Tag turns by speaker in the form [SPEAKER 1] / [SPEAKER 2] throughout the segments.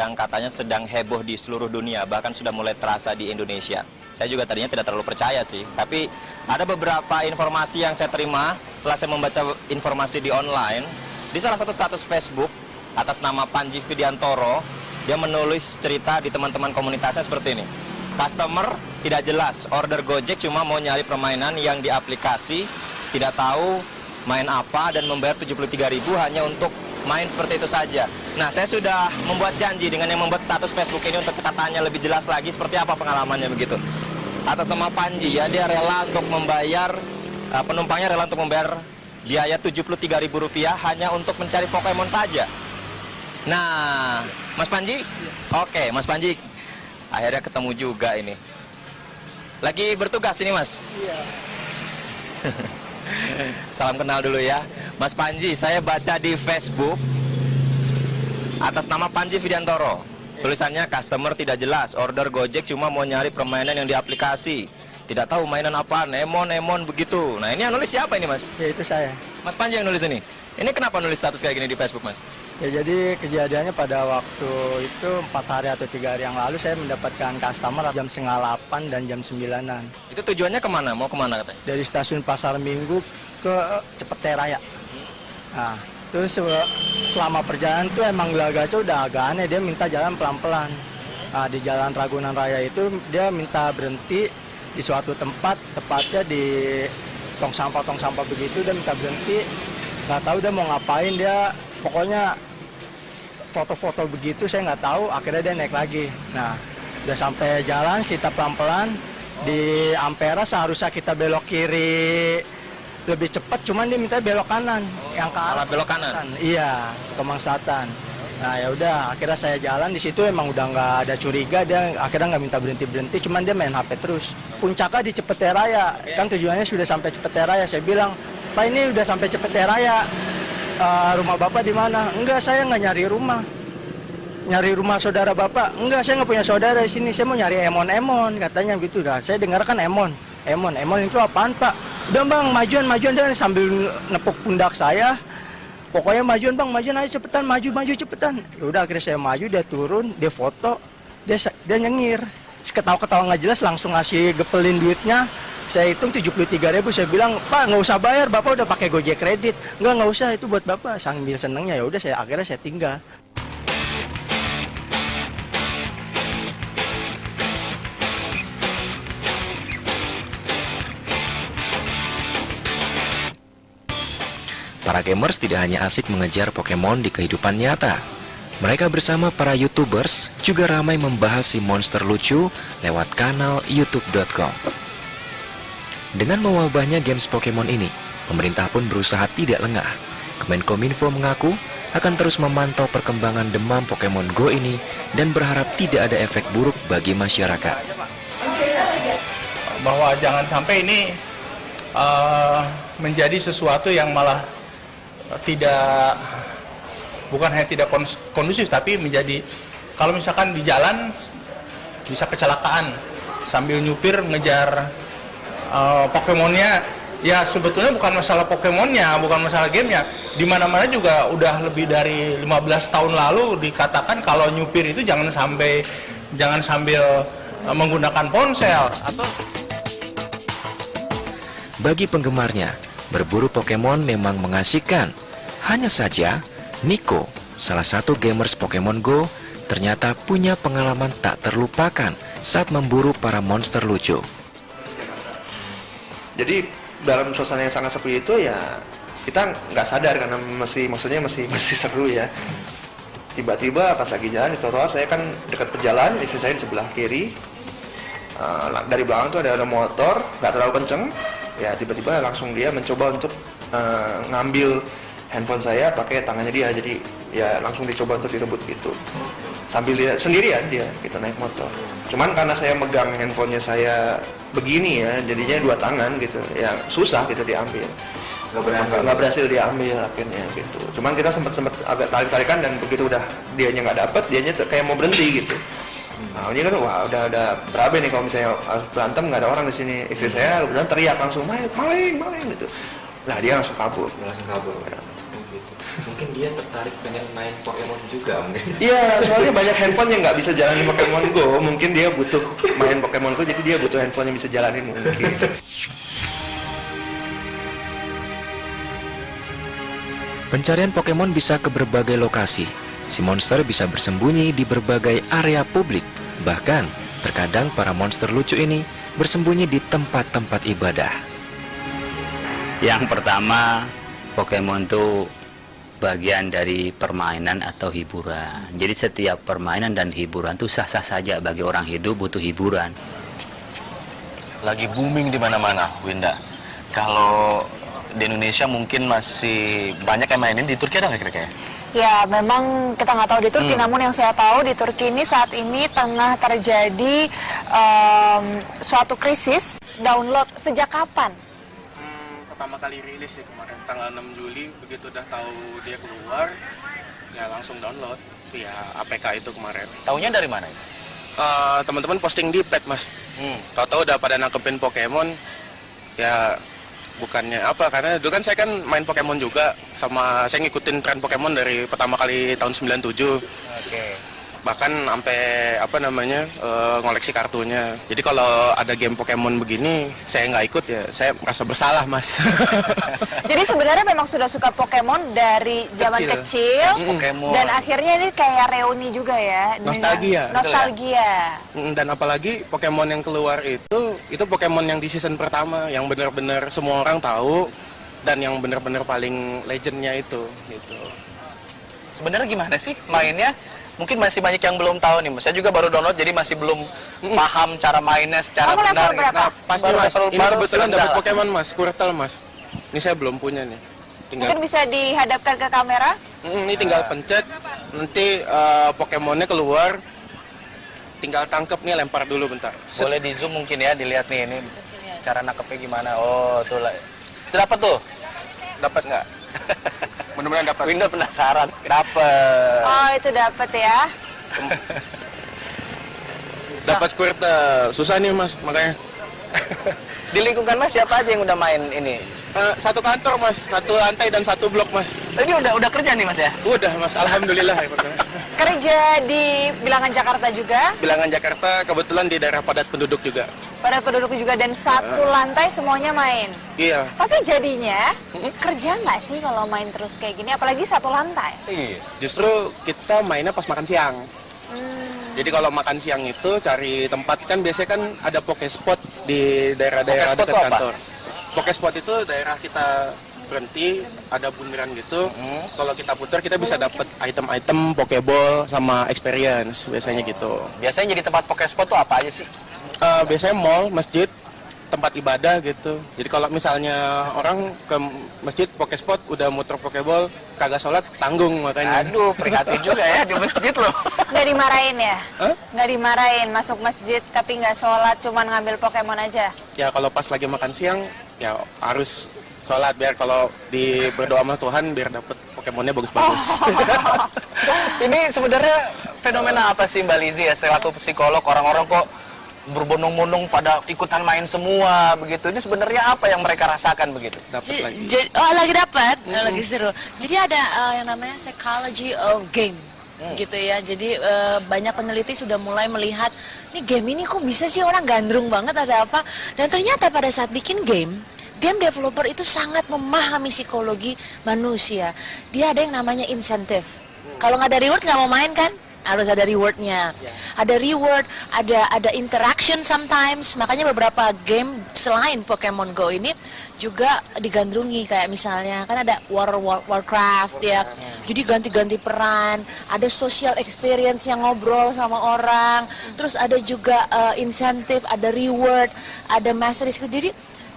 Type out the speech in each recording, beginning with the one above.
[SPEAKER 1] yang katanya sedang heboh di seluruh dunia, bahkan sudah mulai terasa di Indonesia. Saya juga tadinya tidak terlalu percaya sih, tapi ada beberapa informasi yang saya terima setelah saya membaca informasi di online. Di salah satu status Facebook atas nama Panji Widiantoro, dia menulis cerita di teman-teman komunitasnya seperti ini. Customer tidak jelas, order Gojek cuma mau nyari permainan yang di aplikasi, tidak tahu main apa dan membayar 73.000 hanya untuk main seperti itu saja. Nah, saya sudah membuat janji dengan yang membuat status Facebook ini untuk kita tanya lebih jelas lagi seperti apa pengalamannya begitu. Atas nama Panji ya, dia rela untuk membayar, penumpangnya rela untuk membayar biaya Rp73.000 hanya untuk mencari Pokemon saja. Nah, Mas Panji? Oke, Mas Panji. Akhirnya ketemu juga ini. Lagi bertugas ini, Mas?
[SPEAKER 2] Iya.
[SPEAKER 1] Salam kenal dulu ya. Mas Panji, saya baca di Facebook atas nama Panji Widiantoro. Tulisannya customer tidak jelas, order Gojek cuma mau nyari permainan yang di aplikasi. Tidak tahu mainan apa, Emon begitu. Nah, ini yang nulis siapa ini, Mas?
[SPEAKER 2] Ya, itu saya.
[SPEAKER 1] Mas Panji yang nulis ini. Ini kenapa nulis status kayak gini di Facebook, Mas?
[SPEAKER 2] Ya, jadi kejadiannya pada waktu itu 4 hari atau 3 hari yang lalu saya mendapatkan customer jam 7:30 dan jam 9-an.
[SPEAKER 1] Itu tujuannya kemana? Mau kemana katanya?
[SPEAKER 2] Dari stasiun Pasar Minggu ke Cepete Raya. Nah, terus selama perjalanan tuh emang gelagatnya udah agak aneh, dia minta jalan pelan-pelan. Nah, di Jalan Ragunan Raya itu dia minta berhenti di suatu tempat, tepatnya di tong sampah begitu, dia minta berhenti. Nggak tahu dia mau ngapain, dia pokoknya foto-foto begitu, saya nggak tahu. Akhirnya dia naik lagi. Nah, udah sampai jalan, kita pelan-pelan di Ampera, seharusnya kita belok kiri lebih cepat, cuman dia minta belok kanan, yang ke arah
[SPEAKER 1] belok kanan.
[SPEAKER 2] Iya, Kemang Selatan. Nah, ya udah, akhirnya saya jalan di situ, emang udah nggak ada curiga, dia akhirnya nggak minta berhenti, cuman dia main HP terus. Puncaknya di Cepete Raya, kan tujuannya sudah sampai Cepete Raya. Saya bilang, Pak, ini udah sampai Cepete Raya, rumah Bapak di mana? Enggak, saya nggak nyari rumah. Nyari rumah saudara Bapak? Enggak, saya nggak punya saudara di sini, saya mau nyari Emon, katanya gitu. Dah, saya dengar kan Emon itu apaan, Pak? Udah Bang, majuan dan sambil nepuk pundak saya. Pokoknya majuan Bang, majuan aja cepetan, maju cepetan. Ya udah, akhirnya saya maju, dia turun, dia foto, dia nyengir. Ketawa-ketawa nggak jelas, langsung ngasih gepelin duitnya. Saya hitung 73.000, saya bilang, Pak nggak usah bayar, Bapak udah pakai Gojek kredit. Nggak usah, itu buat Bapak. Sambil senengnya, ya udah, akhirnya saya tinggal.
[SPEAKER 3] Para gamers tidak hanya asik mengejar Pokemon di kehidupan nyata. Mereka bersama para YouTubers juga ramai membahas si monster lucu lewat kanal youtube.com. Dengan mewabahnya games Pokemon ini, pemerintah pun berusaha tidak lengah. Kemenkominfo mengaku akan terus memantau perkembangan demam Pokemon Go ini dan berharap tidak ada efek buruk bagi masyarakat.
[SPEAKER 4] Bahwa jangan sampai ini menjadi sesuatu yang malah bukan hanya tidak kondusif, tapi menjadi, kalau misalkan di jalan bisa kecelakaan sambil nyupir ngejar Pokemonnya. Ya sebetulnya bukan masalah Pokemonnya, bukan masalah gamenya. Di mana-mana juga udah lebih dari 15 tahun lalu dikatakan kalau nyupir itu jangan sambil menggunakan ponsel atau.
[SPEAKER 3] Bagi penggemarnya, berburu Pokemon memang mengasihkan. Hanya saja, Nico, salah satu gamers Pokemon Go, ternyata punya pengalaman tak terlupakan saat memburu para monster lucu.
[SPEAKER 5] Jadi dalam suasana yang sangat sepi itu ya kita nggak sadar karena masih seru ya. Tiba-tiba pas lagi jalan di trotoar, saya kan dekat ke jalan, istri saya di sebelah kiri. Dari belakang tuh ada motor, nggak terlalu kenceng. Ya tiba-tiba langsung dia mencoba untuk ngambil handphone saya pakai tangannya dia, jadi ya langsung dicoba untuk direbut gitu. Sambil dia sendirian dia kita naik motor. Cuman karena saya megang handphonenya saya begini ya, jadinya 2 tangan gitu, ya susah gitu diambil. Nggak berhasil diambil akhirnya gitu. Cuman kita sempat agak tarik-tarikan, dan begitu udah dianya nggak dapet, dianya kayak mau berhenti gitu. Nah ini kan wah udah berabe nih kalau misalnya berantem nggak ada orang di sini. Istri saya kemudian teriak langsung main gitu. Nah dia langsung kabur. Ya.
[SPEAKER 3] gitu. Mungkin dia tertarik pengen main Pokemon juga mungkin.
[SPEAKER 5] Iya, soalnya banyak handphone yang nggak bisa jalanin Pokemon Go. Mungkin dia butuh main Pokemon Go, jadi dia butuh handphone yang bisa jalanin mungkin.
[SPEAKER 3] Pencarian Pokemon bisa ke berbagai lokasi. Si monster bisa bersembunyi di berbagai area publik. Bahkan, terkadang para monster lucu ini bersembunyi di tempat-tempat ibadah.
[SPEAKER 6] Yang pertama, Pokemon itu bagian dari permainan atau hiburan. Jadi setiap permainan dan hiburan itu sah-sah saja bagi orang hidup butuh hiburan.
[SPEAKER 1] Lagi booming di mana-mana, Winda. Kalau di Indonesia mungkin masih banyak yang mainin, di Turki ada nggak kira-kira?
[SPEAKER 7] Ya, memang kita nggak tahu di Turki, namun yang saya tahu di Turki ini saat ini tengah terjadi suatu krisis download. Sejak kapan?
[SPEAKER 8] Pertama kali rilis sih kemarin, tanggal 6 Juli, begitu udah tahu dia keluar, ya langsung download via APK itu kemarin.
[SPEAKER 1] Taunya dari mana?
[SPEAKER 8] Teman-teman posting di pet, Mas. Tahu-tahu udah pada nangkepin Pokemon, ya bukannya apa, karena dulu kan saya kan main Pokemon juga, sama saya ngikutin tren Pokemon dari pertama kali tahun 97.
[SPEAKER 1] Oke.
[SPEAKER 8] Bahkan sampai ngoleksi kartunya. Jadi kalau ada game Pokemon begini saya nggak ikut, ya saya merasa bersalah, Mas.
[SPEAKER 7] Jadi sebenarnya memang sudah suka Pokemon dari zaman kecil
[SPEAKER 1] Pokemon.
[SPEAKER 7] dan akhirnya ini kayak reuni juga ya.
[SPEAKER 8] Nostalgia.
[SPEAKER 7] Nostalgia.
[SPEAKER 8] Dan apalagi Pokemon yang keluar itu Pokemon yang di season pertama yang benar-benar semua orang tahu dan yang benar-benar paling legendnya itu gitu.
[SPEAKER 1] Sebenarnya gimana sih mainnya? Mungkin masih banyak yang belum tahu nih, Mas. Saya juga baru download, jadi masih belum paham cara mainnya secara
[SPEAKER 7] Kamu
[SPEAKER 1] benar.
[SPEAKER 7] level berapa?
[SPEAKER 8] Nah, pasti
[SPEAKER 1] Baru
[SPEAKER 8] Mas,
[SPEAKER 1] level
[SPEAKER 8] ini
[SPEAKER 1] baru
[SPEAKER 8] kebetulan
[SPEAKER 1] sedang
[SPEAKER 8] dapat
[SPEAKER 1] jalan.
[SPEAKER 8] Pokemon, Mas, Squirtle, Mas. Ini saya belum punya nih.
[SPEAKER 7] Mungkin bisa dihadapkan ke kamera.
[SPEAKER 8] Ini tinggal pencet, nanti Pokemonnya keluar, tinggal tangkep nih, lempar dulu bentar.
[SPEAKER 1] Boleh di zoom mungkin ya, dilihat nih ini cara nangkepnya gimana. Oh, tuh lah. Itu dapat tuh.
[SPEAKER 8] Dapat nggak? Mudah-mudahan dapat.
[SPEAKER 1] Winda penasaran. Dapat.
[SPEAKER 7] Oh, itu dapat ya.
[SPEAKER 8] Dapat Squirtle. Susah nih, Mas, makanya.
[SPEAKER 1] Di lingkungan Mas siapa aja yang udah main ini?
[SPEAKER 8] Satu kantor, Mas, satu lantai dan satu blok, Mas.
[SPEAKER 1] Ini udah kerja nih Mas ya?
[SPEAKER 8] Udah, Mas, alhamdulillah.
[SPEAKER 7] Kerja di bilangan Jakarta juga.
[SPEAKER 8] Bilangan Jakarta, kebetulan di daerah padat penduduk juga.
[SPEAKER 7] Pada penduduk juga dan satu lantai semuanya main.
[SPEAKER 8] Iya.
[SPEAKER 7] Tapi jadinya kerja nggak sih kalau main terus kayak gini, apalagi satu lantai?
[SPEAKER 1] Iya.
[SPEAKER 8] Justru kita mainnya pas makan siang. Jadi kalau makan siang itu cari tempat, kan biasanya kan ada Pokespot di daerah-daerah
[SPEAKER 1] Pokespot
[SPEAKER 8] dekat
[SPEAKER 1] itu apa?
[SPEAKER 8] kantor. Pokespot itu daerah kita berhenti, ada bundaran gitu. Kalau kita putar kita bisa dapat item-item Pokeball sama experience biasanya gitu.
[SPEAKER 1] Biasanya jadi tempat Pokespot tuh apa aja sih?
[SPEAKER 8] Biasanya mall, masjid, tempat ibadah gitu. Jadi kalau misalnya orang ke masjid Pokespot udah muter Pokeball, kagak sholat, tanggung makanya.
[SPEAKER 1] Aduh, prihatin juga ya di masjid loh.
[SPEAKER 7] Nggak dimarahin ya?
[SPEAKER 8] Hah?
[SPEAKER 7] Nggak dimarahin, masuk masjid tapi nggak sholat, cuman ngambil Pokemon aja?
[SPEAKER 8] Ya kalau pas lagi makan siang, ya harus sholat biar kalau berdoa sama Tuhan biar dapet Pokemonnya bagus-bagus.
[SPEAKER 1] Ini sebenarnya fenomena apa sih Mbak Lizzie ya, selaku psikolog, orang-orang kok berbondong-bondong pada ikutan main semua begitu. Ini sebenarnya apa yang mereka rasakan begitu?
[SPEAKER 8] Dapat lagi.
[SPEAKER 9] Lagi dapat, lagi seru. Jadi ada yang namanya psychology of game, gitu ya. Jadi banyak peneliti sudah mulai melihat, nih game ini kok bisa sih orang gandrung banget, ada apa? Dan ternyata pada saat bikin game developer itu sangat memahami psikologi manusia. Dia ada yang namanya insentif. Kalau nggak ada reward nggak mau main kan? Harus ada rewardnya, ada reward, ada interaction sometimes. Makanya beberapa game selain Pokemon Go ini juga digandrungi, kayak misalnya kan ada Warcraft ya. Jadi ganti-ganti peran, ada social experience yang ngobrol sama orang, terus ada juga insentif, ada reward, ada mastery skill. Jadi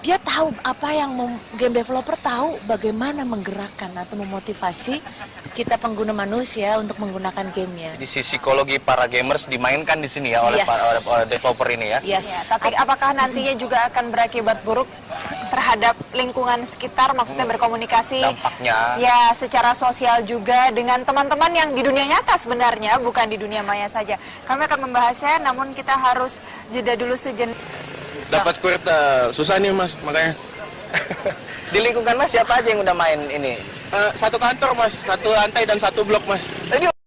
[SPEAKER 9] dia tahu apa yang game developer tahu bagaimana menggerakkan atau memotivasi kita pengguna manusia untuk menggunakan gamenya.
[SPEAKER 1] Di sisi psikologi para gamers dimainkan di sini ya oleh para developer ini ya.
[SPEAKER 7] Yes. Tapi apakah nantinya juga akan berakibat buruk terhadap lingkungan sekitar, maksudnya berkomunikasi
[SPEAKER 1] Dampaknya.
[SPEAKER 7] ya secara sosial juga dengan teman-teman yang di dunia nyata sebenarnya, bukan di dunia maya saja. Kami akan membahasnya, namun kita harus jeda dulu sejenak.
[SPEAKER 8] Dapat Squirtle. Susah nih, Mas, makanya.
[SPEAKER 10] Di lingkungan Mas siapa aja yang udah main ini?
[SPEAKER 8] Satu kantor mas, satu lantai dan satu blok mas.
[SPEAKER 10] Ini